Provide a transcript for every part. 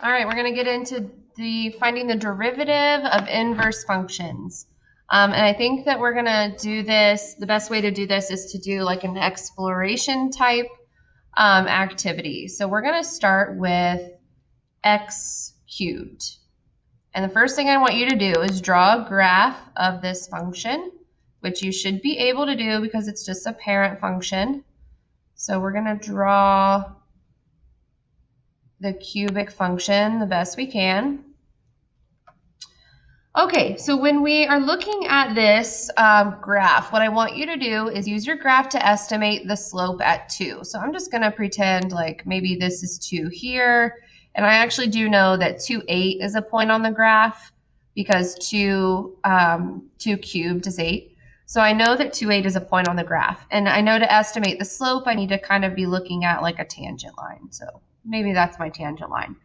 All right, we're going to get into finding the derivative of inverse functions. And I think that we're going to do this, the best way to do this is to do like an exploration type activity. So we're going to start with x cubed. And the first thing I want you to do is draw a graph of this function, which you should be able to do because it's just a parent function. So we're going to draw the cubic function the best we can. Okay, so when we are looking at this graph, what I want you to do is use your graph to estimate the slope at 2. So I'm just going to pretend like maybe this is 2 here. And I actually do know that 2, 8 is a point on the graph because 2 cubed is 8. So I know that 2, 8 is a point on the graph. And I know to estimate the slope, I need to kind of be looking at like a tangent line. So maybe that's my tangent line.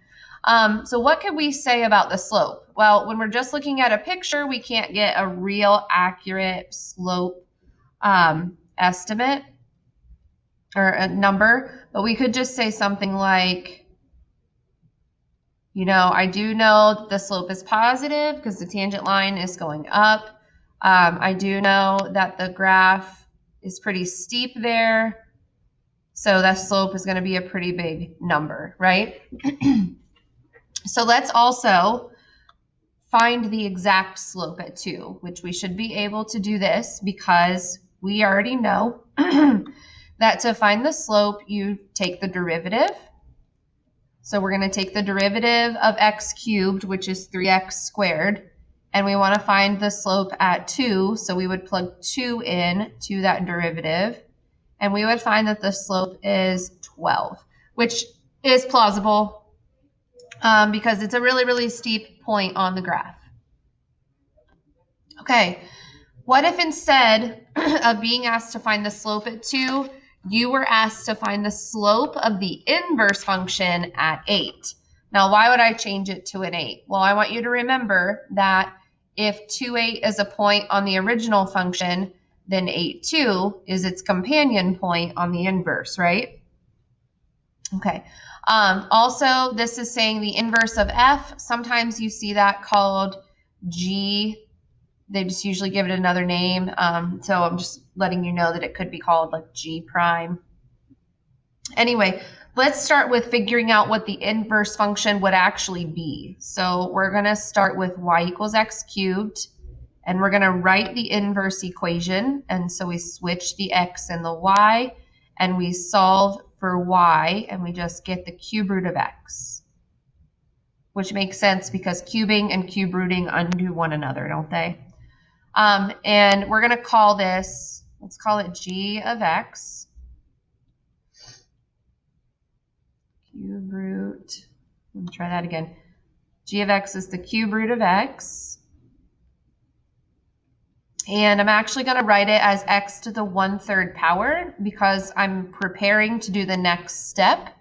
So what could we say about the slope? Well, when we're just looking at a picture, we can't get a real accurate slope estimate or a number, but we could just say something like, you know, I do know the slope is positive because the tangent line is going up. I do know that the graph is pretty steep there. So that slope is going to be a pretty big number, right? So let's also find the exact slope at 2, which we should be able to do this because we already know that to find the slope, you take the derivative. So we're going to take the derivative of x cubed, which is 3x squared, and we want to find the slope at 2, so we would plug 2 in to that derivative, and we would find that the slope is 12, which is plausible because it's a really, really steep point on the graph. Okay, what if instead of being asked to find the slope at 2, you were asked to find the slope of the inverse function at 8? Now, why would I change it to an 8? Well, I want you to remember that if 2, 8 is a point on the original function, then 8, 2 is its companion point on the inverse, right? Okay. Also, this is saying the inverse of f. Sometimes you see that called g. They just usually give it another name. So I'm just letting you know that it could be called like g prime. Anyway, let's start with figuring out what the inverse function would actually be. So we're going to start with y equals x cubed, and we're going to write the inverse equation. And so we switch the x and the y, and we solve for y, and we just get the cube root of x, which makes sense because cubing and cube rooting undo one another, don't they? And we're going to call this, let's call it g of x. Cube root, let me try that again. G of x is the cube root of x. And I'm actually going to write it as x to the 1/3 power because I'm preparing to do the next step,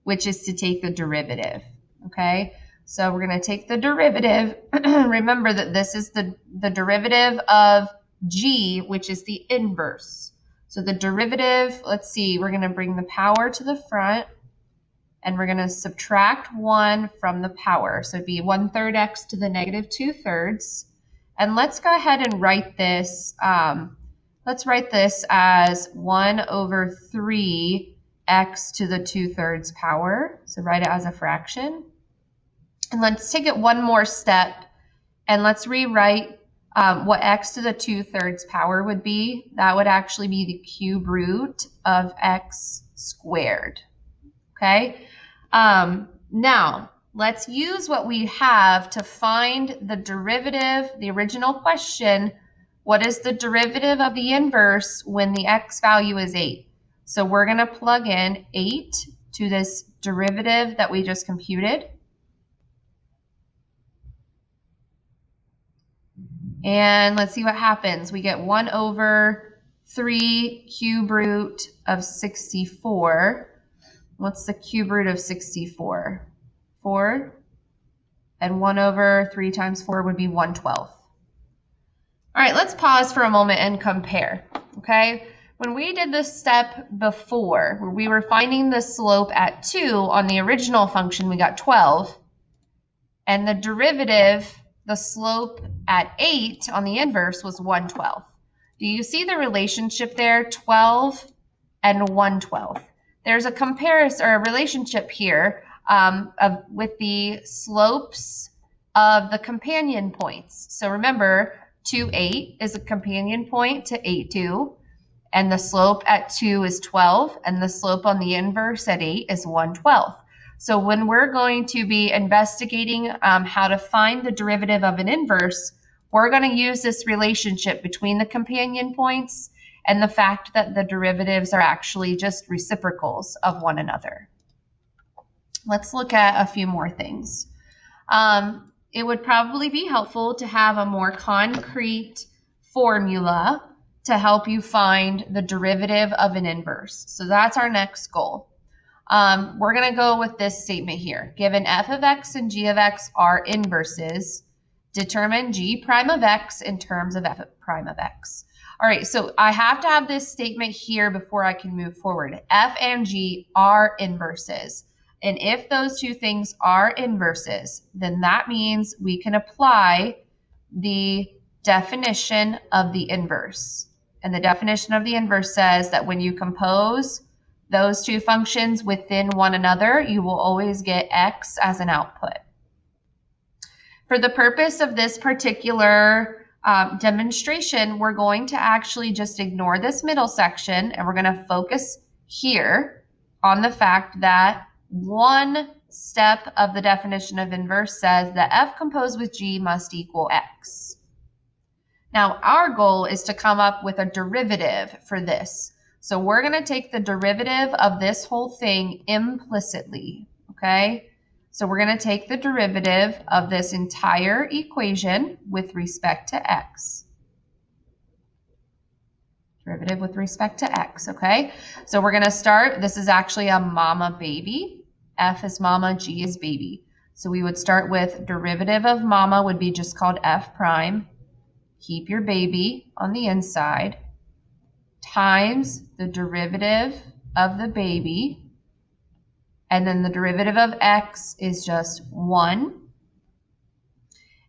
which is to take the derivative. Okay, so we're going to take the derivative. Remember that this is the derivative of g, which is the inverse. So the derivative, let's see, we're going to bring the power to the front, and we're going to subtract 1 from the power. So it'd be 1/3 x to the negative 2/3. And let's go ahead and write this. Let's write this as 1/3 x to the 2/3 power. So write it as a fraction. And let's take it one more step, and let's rewrite what x to the 2/3 power would be. That would actually be the cube root of x squared. Okay. Now, let's use what we have to find the derivative, the original question. What is the derivative of the inverse when the x value is 8? So we're going to plug in 8 to this derivative that we just computed. And let's see what happens. We get 1/3 cube root of 64. What's the cube root of 64? 4, and 1/3 times 4 would be 1/12. All right, let's pause for a moment and compare, okay? When we did this step before, where we were finding the slope at 2 on the original function, we got 12. and the derivative, the slope at 8 on the inverse was 1/12. Do you see the relationship there, 12 and 1/12? There's a comparison or a relationship here with the slopes of the companion points. So remember, 2, 8 is a companion point to 8, 2, and the slope at 2 is 12, and the slope on the inverse at 8 is 1/12. So when we're going to be investigating how to find the derivative of an inverse, we're going to use this relationship between the companion points and the fact that the derivatives are actually just reciprocals of one another. Let's look at a few more things. It would probably be helpful to have a more concrete formula to help you find the derivative of an inverse. So that's our next goal. We're going to go with this statement here. Given f of x and g of x are inverses, determine g prime of x in terms of f prime of x. All right, so I have to have this statement here before I can move forward. F and g are inverses. And if those two things are inverses, then that means we can apply the definition of the inverse. And the definition of the inverse says that when you compose those two functions within one another, you will always get x as an output. For the purpose of this particular demonstration, we're going to actually just ignore this middle section, and we're going to focus here on the fact that one step of the definition of inverse says that f composed with g must equal x. Now, our goal is to come up with a derivative for this. So we're going to take the derivative of this whole thing implicitly, okay? So we're going to take the derivative of this entire equation with respect to x. Derivative with respect to x, okay? So we're going to start, this is actually a mama baby. F is mama, g is baby. So we would start with derivative of mama would be just called f prime. Keep your baby on the inside, times the derivative of the baby, and then the derivative of x is just 1.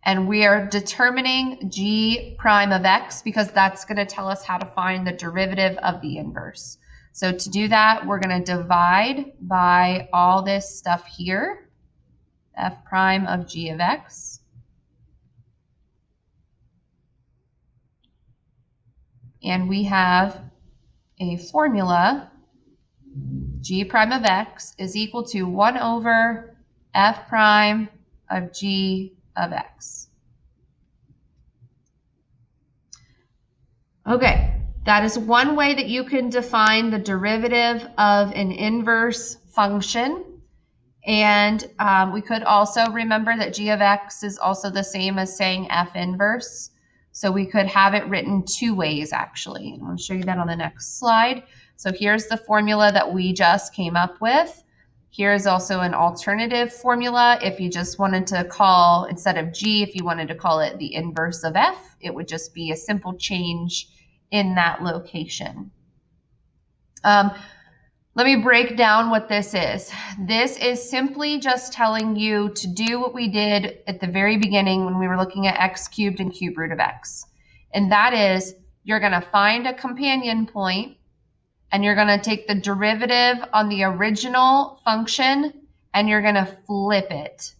And we are determining g prime of x because that's going to tell us how to find the derivative of the inverse. So to do that, we're going to divide by all this stuff here, f prime of g of x. And we have a formula, g prime of x is equal to 1 over f prime of g of x. Okay, that is one way that you can define the derivative of an inverse function. And we could also remember that g of x is also the same as saying f inverse. So we could have it written two ways, actually. I'll show you that on the next slide. So here's the formula that we just came up with. Here's also an alternative formula. If you just wanted to call, instead of g, if you wanted to call it the inverse of f, it would just be a simple change in that location. Let me break down what this is. This is simply just telling you to do what we did at the very beginning when we were looking at x cubed and cube root of x. And that is, you're going to find a companion point, and you're going to take the derivative on the original function, and you're going to flip it.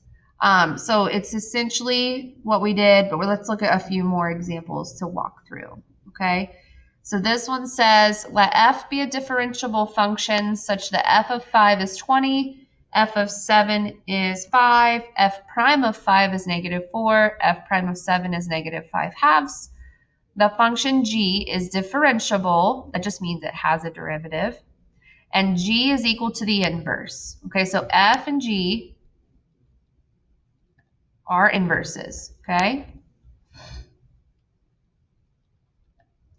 So it's essentially what we did, but let's look at a few more examples to walk through, okay? So this one says, let f be a differentiable function such that f of 5 is 20, f of 7 is 5, f prime of 5 is -4, f prime of 7 is -5/2. The function g is differentiable. That just means it has a derivative. And g is equal to the inverse. Okay, so f and g are inverses, okay?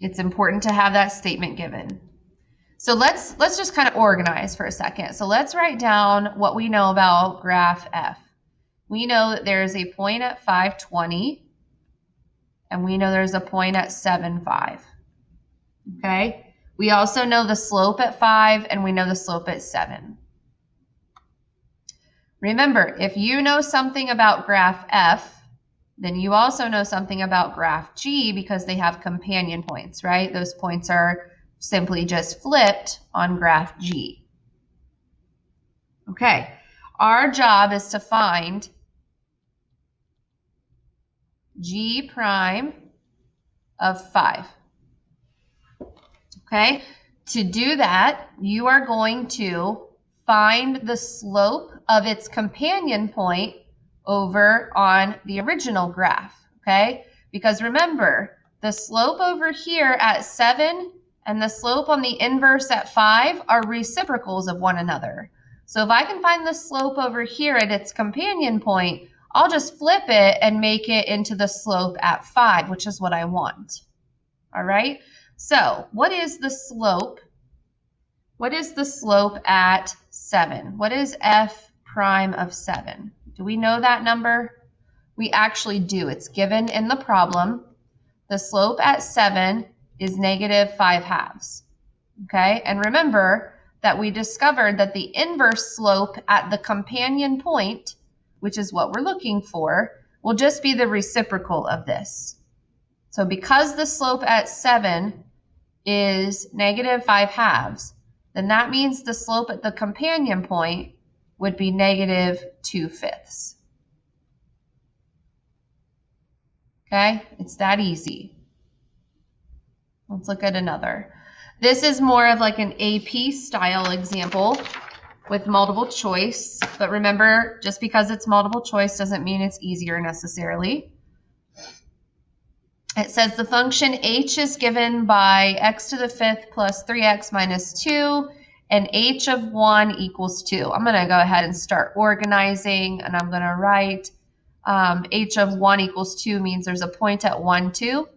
It's important to have that statement given. So let's just kind of organize for a second. So let's write down what we know about graph f. We know that there's a point at 520, and we know there's a point at 7.5. Okay? We also know the slope at 5, and we know the slope at 7. Remember, if you know something about graph F, then you also know something about graph G because they have companion points, right? Those points are simply just flipped on graph G. Okay, our job is to find G prime of 5. Okay, to do that, you are going to find the slope of its companion point over on the original graph, okay? Because remember, the slope over here at 7 and the slope on the inverse at 5 are reciprocals of one another. So if I can find the slope over here at its companion point, I'll just flip it and make it into the slope at 5, which is what I want. All right? So what is the slope? What is the slope at 7? What is f prime of 7? Do we know that number? We actually do. It's given in the problem. The slope at 7 is negative 5/2. Okay? And remember that we discovered that the inverse slope at the companion point, which is what we're looking for, will just be the reciprocal of this. So because the slope at 7 is negative 5/2, then that means the slope at the companion point would be negative 2/5. Okay, it's that easy. Let's look at another. This is more of like an AP style example with multiple choice, but remember, just because it's multiple choice doesn't mean it's easier necessarily. It says the function h is given by x to the 5th plus 3x minus 2, and h of 1 equals 2. I'm going to go ahead and start organizing, and I'm going to write h of 1 equals 2 means there's a point at 1, 2.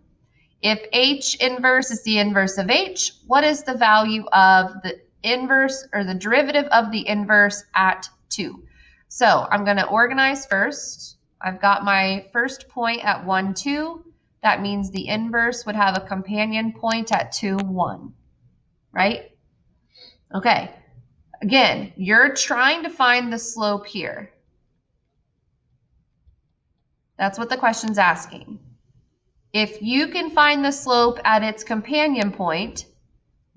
If h inverse is the inverse of h, what is the value of the inverse or the derivative of the inverse at 2? So I'm going to organize first. I've got my first point at 1, 2. That means the inverse would have a companion point at 2, 1, right? Okay, again, you're trying to find the slope here. That's what the question's asking. If you can find the slope at its companion point,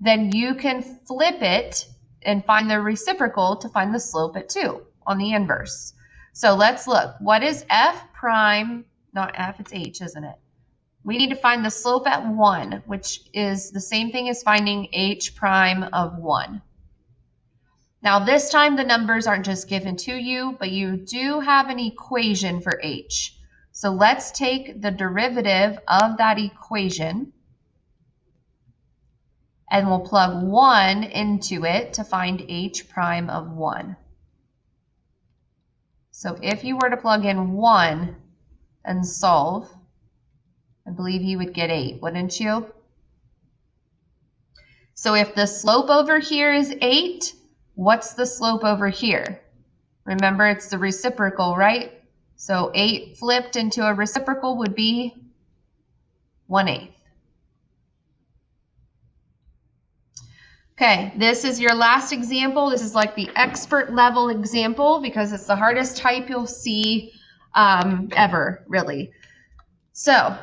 then you can flip it and find the reciprocal to find the slope at 2 on the inverse. So let's look. What is f prime? Not f, it's h, isn't it? We need to find the slope at 1, which is the same thing as finding h prime of 1. Now this time the numbers aren't just given to you, but you do have an equation for h. So let's take the derivative of that equation and we'll plug 1 into it to find h prime of 1. So if you were to plug in 1 and solve, I believe you would get 8, wouldn't you? So if the slope over here is 8, what's the slope over here? Remember, it's the reciprocal, right? So 8 flipped into a reciprocal would be 1/8. Okay, this is your last example. This is like the expert level example because it's the hardest type you'll see ever, really. So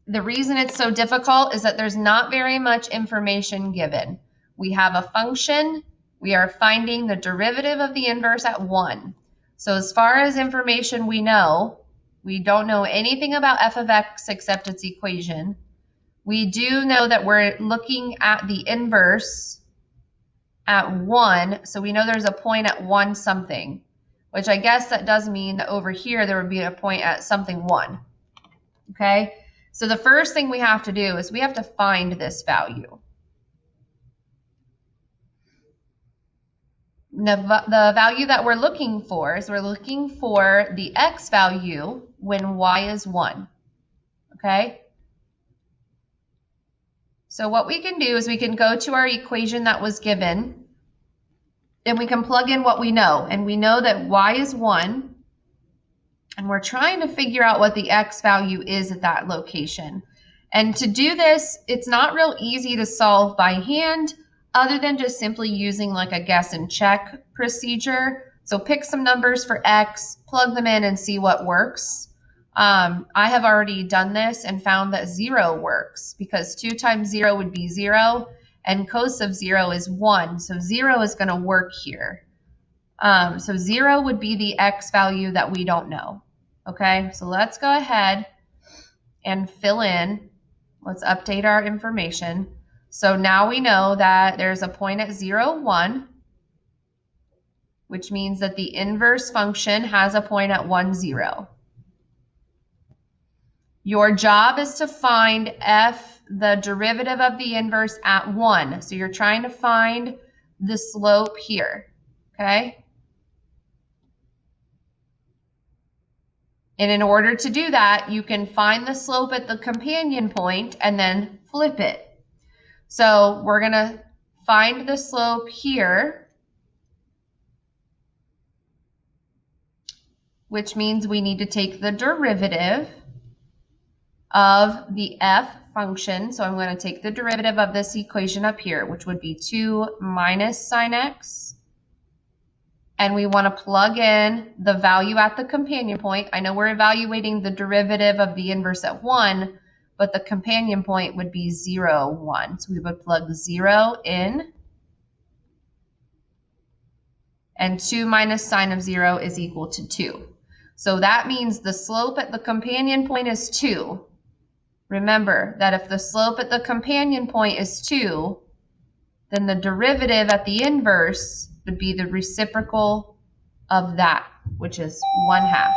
the reason it's so difficult is that there's not very much information given. We have a function. We are finding the derivative of the inverse at 1. So as far as information we don't know anything about f of x except its equation. We do know that we're looking at the inverse at 1, so we know there's a point at 1 something, which I guess that does mean that over here there would be a point at something 1. Okay, so the first thing we have to do is we have to find this value. The value that we're looking for is we're looking for the x value when y is 1. Okay? So what we can do is we can go to our equation that was given and we can plug in what we know. And we know that y is 1. And we're trying to figure out what the x value is at that location. And to do this, it's not real easy to solve by hand other than just simply using like a guess and check procedure. So pick some numbers for x, plug them in, and see what works. I have already done this and found that 0 works because 2 times 0 would be 0, and cos of 0 is 1. So 0 is going to work here. So 0 would be the x value that we don't know. Okay, so let's go ahead and fill in. Let's update our information. So now we know that there's a point at 0, 1, which means that the inverse function has a point at 1, 0. Your job is to find f, the derivative of the inverse, at 1. So you're trying to find the slope here, okay? And in order to do that, you can find the slope at the companion point and then flip it. So we're going to find the slope here, which means we need to take the derivative of the f function. So I'm going to take the derivative of this equation up here, which would be 2 minus sine x. And we want to plug in the value at the companion point. I know we're evaluating the derivative of the inverse at 1, but the companion point would be 0, 1. So we would plug 0 in. And 2 minus sine of 0 is equal to 2. So that means the slope at the companion point is 2. Remember that if the slope at the companion point is 2, then the derivative at the inverse would be the reciprocal of that, which is 1/2.